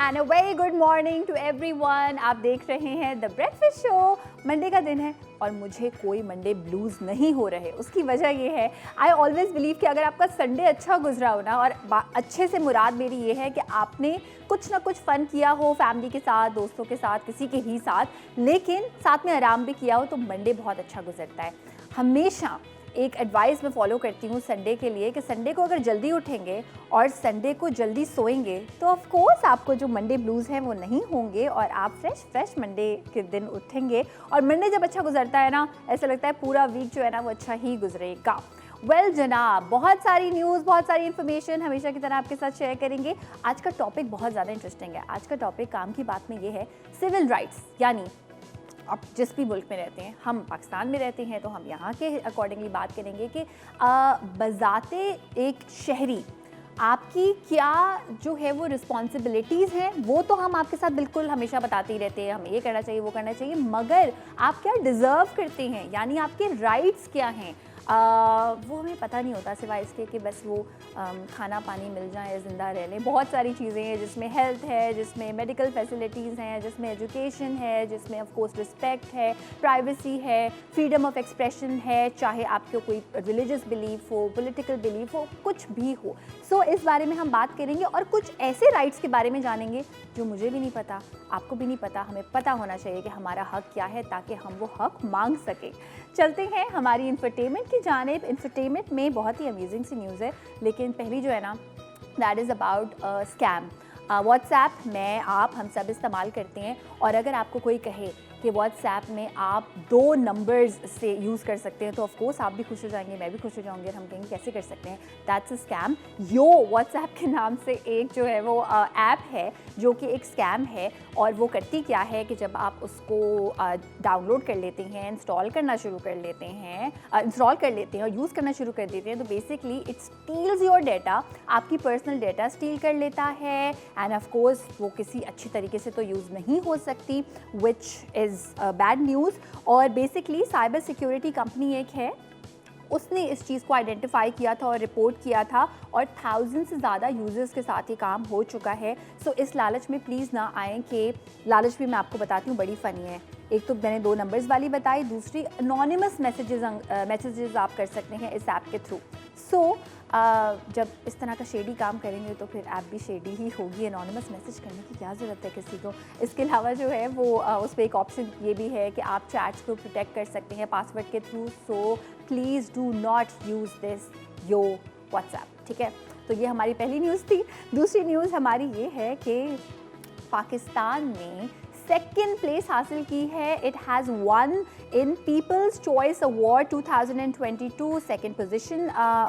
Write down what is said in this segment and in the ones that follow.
And a very good morning to everyone. आप देख रहे हैं द ब्रेकफास्ट शो। मंडे का दिन है और मुझे कोई मंडे ब्लूज नहीं हो रहे। उसकी वजह ये है, आई ऑलवेज बिलीव कि अगर आपका संडे अच्छा गुजरा हो ना, और अच्छे से मुराद मेरी ये है कि आपने कुछ ना कुछ फ़न किया हो फैमिली के साथ, दोस्तों के साथ, किसी के भी साथ, लेकिन साथ में आराम भी किया हो, तो मंडे बहुत अच्छा गुजरता है। हमेशा एक एडवाइस मैं फॉलो करती हूँ संडे के लिए कि संडे को अगर जल्दी उठेंगे और संडे को जल्दी सोएंगे तो ऑफ कोर्स आपको जो मंडे ब्लूज़ हैं वो नहीं होंगे और आप फ्रेश मंडे के दिन उठेंगे। और मंडे जब अच्छा गुजरता है ना, ऐसा लगता है पूरा वीक जो है ना वो अच्छा ही गुजरेगा। वेल जनाब, बहुत सारी न्यूज़, बहुत सारी इन्फॉर्मेशन हमेशा की तरह आपके साथ शेयर करेंगे। आज का टॉपिक बहुत ज़्यादा इंटरेस्टिंग है। आज का टॉपिक काम की बात में ये है सिविल राइट्स, यानी आप जिस भी मुल्क में रहते हैं, हम पाकिस्तान में रहते हैं तो हम यहाँ के अकॉर्डिंगली बात करेंगे कि बज़ाते एक शहरी आपकी क्या जो है वो रिस्पॉन्सिबिलिटीज़ हैं, वो तो हम आपके साथ बिल्कुल हमेशा बताते ही रहते हैं, हमें ये करना चाहिए, वो करना चाहिए, मगर आप क्या डिज़र्व करते हैं, यानी आपके राइट्स क्या हैं, वो हमें पता नहीं होता सिवाय इसके कि बस वो खाना पानी मिल जाए, ज़िंदा रह लें। बहुत सारी चीज़ें हैं जिसमें हेल्थ है, जिसमें मेडिकल फैसिलिटीज़ हैं, जिसमें एजुकेशन है, जिसमें ऑफ कोर्स रिस्पेक्ट है, प्राइवेसी है, फ्रीडम ऑफ एक्सप्रेशन है, चाहे आपको कोई रिलीजियस बिलीफ हो, पॉलिटिकल बिलीफ हो, कुछ भी हो। सो इस बारे में हम बात करेंगे और कुछ ऐसे राइट्स के बारे में जानेंगे जो मुझे भी नहीं पता, आपको भी नहीं पता, हमें पता होना चाहिए कि हमारा हक क्या है ताकि हम वो हक मांग सकें। चलते हैं हमारी इंफरटेनमेंट की जानिब। इंफरटेनमेंट में बहुत ही अमेजिंग सी न्यूज़ है, लेकिन पहली जो है ना that is about scam. WhatsApp मैं आप हम सब इस्तेमाल करते हैं, और अगर आपको कोई कहे कि व्हाट्सएप में आप 2 नंबर्स से यूज़ कर सकते हैं तो ऑफ कोर्स आप भी खुश हो जाएंगे, मैं भी खुश हो जाऊंगी, और हम कहेंगे कैसे कर सकते हैं, that's a scam. Yo WhatsApp के नाम से एक जो है वो ऐप है जो कि एक स्कैम है, और वो करती क्या है कि जब आप उसको डाउनलोड कर लेते हैं, इंस्टॉल करना शुरू कर लेते हैं, और यूज़ करना शुरू कर देते हैं, तो basically it steals your data, आपकी पर्सनल डेटा स्टील कर लेता है, एंड ऑफ कोर्स वो किसी अच्छी तरीके से तो यूज़ नहीं हो सकती, विच इज़ बैड न्यूज़। और बेसिकली साइबर सिक्योरिटी कंपनी एक है, उसने इस चीज़ को आइडेंटिफाई किया था और रिपोर्ट किया था, और 1000 से ज़्यादा यूज़र्स के साथ ये काम हो चुका है। सो इस लालच में प्लीज़ ना आएँ, कि लालच भी मैं आपको बताती हूँ बड़ी फ़नी है। एक तो मैंने 2 नंबर्स वाली बताई, दूसरी अनोनिमस मैसेजेस आप कर सकते हैं इस ऐप के थ्रू। सो जब इस तरह का शेडी काम करेंगे तो फिर ऐप भी शेडी ही होगी। अनोनिमस मैसेज करने की क्या ज़रूरत है किसी को। इसके अलावा जो है वो उस पर एक ऑप्शन ये भी है कि आप चैट्स को प्रोटेक्ट कर सकते हैं पासवर्ड के through. So please do not use this yo WhatsApp, ठीक है। तो ये हमारी पहली न्यूज़ थी। दूसरी न्यूज़ हमारी ये है कि पाकिस्तान ने सेकेंड प्लेस हासिल की है। It has one in people's choice award 2022, second position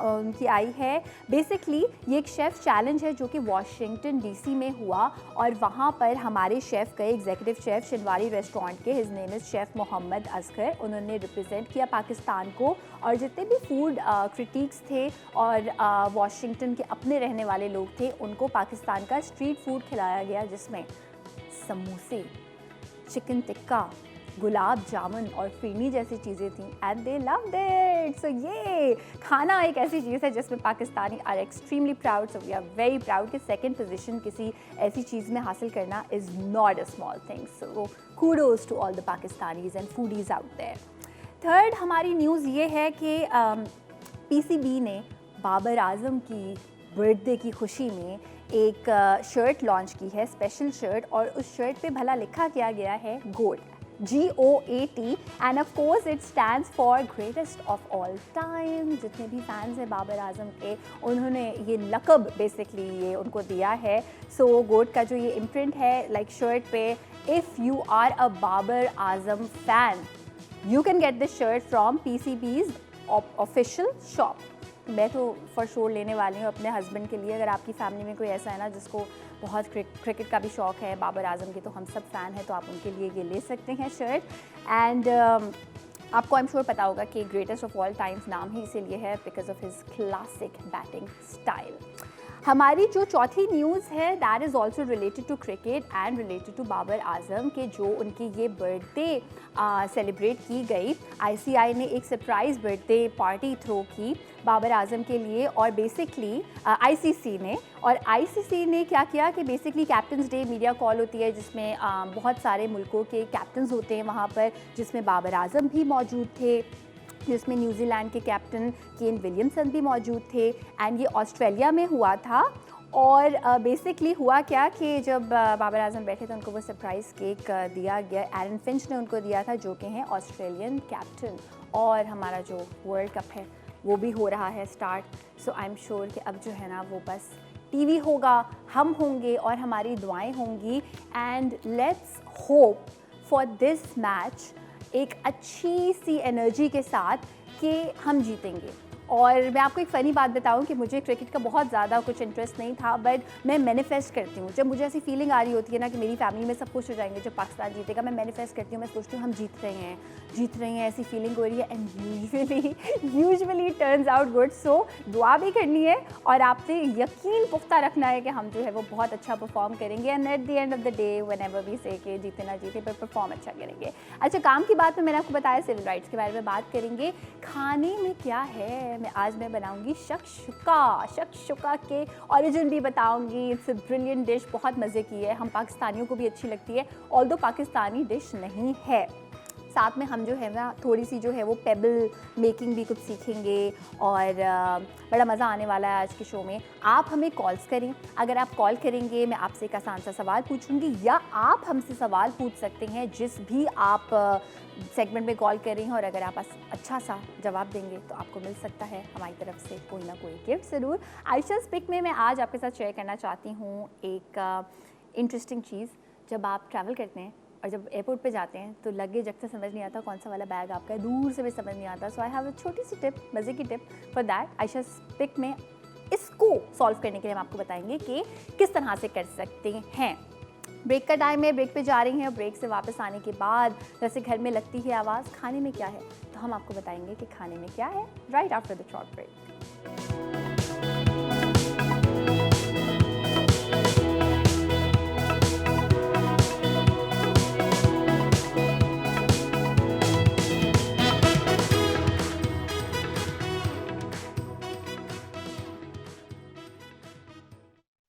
उनकी आई है। बेसिकली ये एक शेफ़ चैलेंज है जो कि वाशिंगटन डीसी में हुआ, और वहाँ पर हमारे शेफ़ गए, एग्जीक्यूटिव शेफ़ शिनवारी रेस्टोरेंट के, his name is chef Mohammad Asghar. उन्होंने रिप्रेजेंट किया पाकिस्तान को, और जितने भी फूड क्रिटिक्स थे और वाशिंगटन के अपने रहने वाले लोग थे, उनको पाकिस्तान का स्ट्रीट फूड खिलाया गया, जिसमें समोसे, चिकन टिक्का, गुलाब जामुन और फिरनी जैसी चीज़ें थी, and they loved it. So ये खाना एक ऐसी चीज़ है जिसमें Pakistani are extremely proud. So we are very proud कि सेकंड पोजीशन किसी ऐसी चीज़ में हासिल करना is not a small thing. So kudos to all the Pakistanis and foodies out there. Third हमारी न्यूज़ ये है कि पीसीबी ने बाबर आजम की बर्थडे की खुशी में एक शर्ट लॉन्च की है, स्पेशल शर्ट, और उस शर्ट पे भला लिखा क्या गया है, गोट, GOAT, end of course it stands for greatest of all time. जितने भी फैंस हैं बाबर आजम के, उन्होंने ये लक़ब बेसिकली ये उनको दिया है। सो गोट का जो ये इम्प्रिंट है लाइक शर्ट पे, if you are a Babar Azam fan you can get this shirt from PCB's official shop. मैं तो फॉर श्योर लेने वाली हूँ अपने हस्बैंड के लिए। अगर आपकी फैमिली में कोई ऐसा है ना जिसको बहुत क्रिकेट का भी शौक़ है, बाबर आजम की तो हम सब फ़ैन हैं, तो आप उनके लिए ये ले सकते हैं शर्ट। एंड आपको आई एम श्योर पता होगा कि ग्रेटेस्ट ऑफ ऑल टाइम्स नाम ही इसीलिए है because of his classic batting style. हमारी जो चौथी न्यूज़ है that is also related to cricket and related to Babar Azam के जो उनकी ये बर्थडे सेलिब्रेट की गई। आईसीआई ने एक सरप्राइज़ बर्थडे पार्टी थ्रो की बाबर आजम के लिए और बेसिकली आईसीसी ने क्या किया कि basically captains day media call होती है जिसमें बहुत सारे मुल्कों के कैप्टन्स होते हैं वहाँ पर, जिसमें बाबर आजम भी मौजूद थे, जिसमें न्यूजीलैंड के कैप्टन केन विलियमसन भी मौजूद थे एंड ये ऑस्ट्रेलिया में हुआ था। और बेसिकली हुआ क्या कि जब बाबर आजम बैठे थे उनको वो सरप्राइज़ केक दिया गया, एरन फिंच ने उनको दिया था जो कि हैं ऑस्ट्रेलियन कैप्टन। और हमारा जो वर्ल्ड कप है वो भी हो रहा है start, so I am sure कि अब जो है ना वो बस टीवी होगा, हम होंगे और हमारी दुआएं होंगी and let's hope for this match एक अच्छी सी एनर्जी के साथ कि हम जीतेंगे। और मैं आपको एक फ़नी बात बताऊं कि मुझे क्रिकेट का बहुत ज़्यादा कुछ इंटरेस्ट नहीं था, बट मैं मैनिफेस्ट करती हूँ। जब मुझे ऐसी फीलिंग आ रही होती है ना कि मेरी फैमिली में सब खुश हो जाएंगे जब पाकिस्तान जीतेगा, मैं मैनिफेस्ट करती हूँ, मैं सोचती हूँ हम जीत रहे हैं, ऐसी फीलिंग हो रही है and usually turns out good. So दुआ भी करनी है और आपसे यकीन पुख्ता रखना है कि हम जो है वो बहुत अच्छा परफॉर्म करेंगे and at the end of the day whenever we say कि जीते ना जीते पर परफॉर्म अच्छा करेंगे। अच्छा, काम की बात में मैंने आपको बताया सिविल राइट्स के बारे में बात करेंगे। खाने में क्या है, आज मैं बनाऊंगी शक्शुका के ओरिजिन भी बताऊंगी। इट्स अ ब्रिलियंट डिश, बहुत मज़े की है, हम पाकिस्तानियों को भी अच्छी लगती है ऑल्दो पाकिस्तानी डिश नहीं है। साथ में हम जो है ना थोड़ी सी जो है वो पेबल मेकिंग भी कुछ सीखेंगे और बड़ा मज़ा आने वाला है आज के शो में। आप हमें कॉल्स करें, अगर आप कॉल करेंगे मैं आपसे एक आसान सा सवाल पूछूंगी या आप हमसे सवाल पूछ सकते हैं जिस भी आप सेगमेंट में कॉल कर रही हैं, और अगर आप अच्छा सा जवाब देंगे तो आपको मिल सकता है हमारी तरफ से कोई ना कोई गिफ्ट ज़रूर। आयशा स्पिक में मैं आज आपके साथ शेयर करना चाहती हूँ एक इंटरेस्टिंग चीज़। जब आप ट्रैवल करते हैं और जब एयरपोर्ट पे जाते हैं तो लगेज अक्सर समझ नहीं आता कौन सा वाला बैग आपका है, दूर से भी समझ नहीं आता। सो आई हैव अ छोटी सी टिप, मज़े की टिप फॉर दैट। आयशा स्पिक में इसको सॉल्व करने के लिए हम आपको बताएंगे कि किस तरह से कर सकते हैं। ब्रेक का टाइम है, ब्रेक पे जा रही हैं। ब्रेक से वापस आने के बाद जैसे घर में लगती है आवाज़ खाने में क्या है, तो हम आपको बताएंगे कि खाने में क्या है right after the short break.